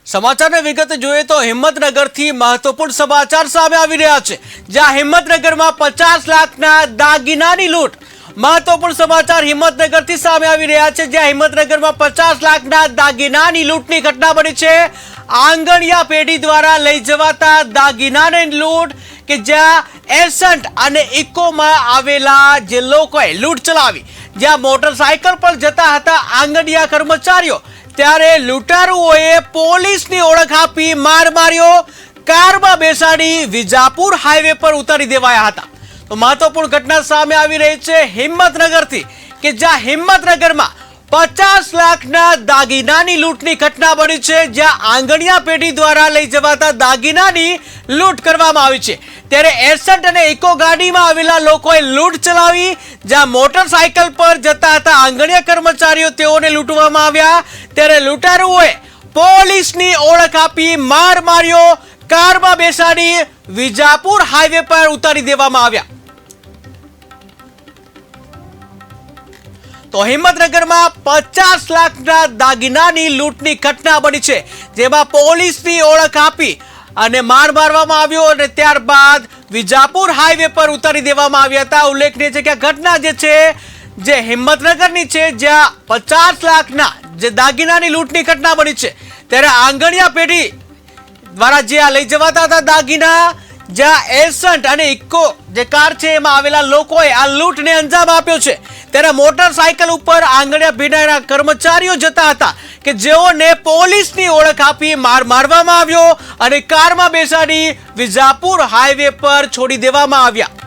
સમાચારની વિગત જોઈએ તો હિંમતનગરથી મહત્વપૂર્ણ સમાચાર સામે આવી રહ્યા છે, જ્યાં હિંમતનગરમાં 50 લાખના દાગીનાની લૂંટ। મહત્વપૂર્ણ સમાચાર હિંમતનગરથી સામે આવી રહ્યા છે, જ્યાં હિંમતનગરમાં 50 લાખના દાગીનાની લૂંટની ઘટના બની છે। આંગણિયા પેઢી દ્વારા લઈ જવાતા દાગીનાની લૂંટ કે જ્યાં એસન્ટ અને ઇકોમાં આવેલા જે લોકોએ લૂંટ ચલાવી, જ્યાં મોટરસાયકલ પર જતા હતા આંગણિયા કર્મચારીઓ, ત્યારે લૂંટારુઓએ પોલીસની ઓળખ આપી માર માર્યો, કારમાં બેસાડી વિજાપુર હાઈવે પર ઉતારી દેવાયા હતા। તો મહત્વપૂર્ણ ઘટના સામે આવી રહી છે હિંમતનગરથી કે જ્યાં હિંમતનગરમાં 50 લાખના દાગીનાની લૂંટની ઘટના બની છે, જ્યાં આંગણિયા પેઢી દ્વારા લઈ જવાતા દાગીનાની લૂંટ કરવામાં આવી છે। ત્યારે એસન્ટ અને ઇકો ગાડીમાં આવેલા લોકોએ લૂંટ ચલાવી, જ્યાં મોટરસાયકલ પર જતા હતા આંગણિયા કર્મચારીઓ, તેઓને લૂંટવામાં આવ્યા। ત્યારે લૂંટારુઓએ પોલીસની ઓળખ આપી માર માર્યો, કારમાં બેસાડી વિજાપુર હાઈવે પર ઉતારી દેવામાં આવ્યા। તો હિંમતનગરમાં 50 લાખના દાગીનાની લૂંટની ઘટના બની છે, જેમાં પોલીસની ઓળખ આપી અને માર મારવામાં આવ્યો અને ત્યારબાદ વિજાપુર હાઈવે પર ઉતારી દેવામાં આવ્યા હતા। ઉલ્લેખનીય છે કે આ ઘટના જે છે જે હિંમતનગરની છે, જ્યાં 50 લાખના જે દાગીનાની લૂંટની ઘટના બની છે। ત્યારે આંગણિયા પેઢી દ્વારા જે આ લઈ જવાતા હતા દાગીના, જ્યાં એસન્ટ અને ઇકો જે કાર છે એમાં આવેલા લોકોએ આ લૂંટને અંજામ આપ્યો છે। ત્યારે મોટરસાયકલ ઉપર આંગણિયા પેઢીના કર્મચારીઓ જતા હતા કે જેઓને પોલીસની ઓળખ આપી માર મારવામાં આવ્યો અને કારમાં બેસાડી વિજાપુર હાઈવે પર છોડી દેવામાં આવ્યા।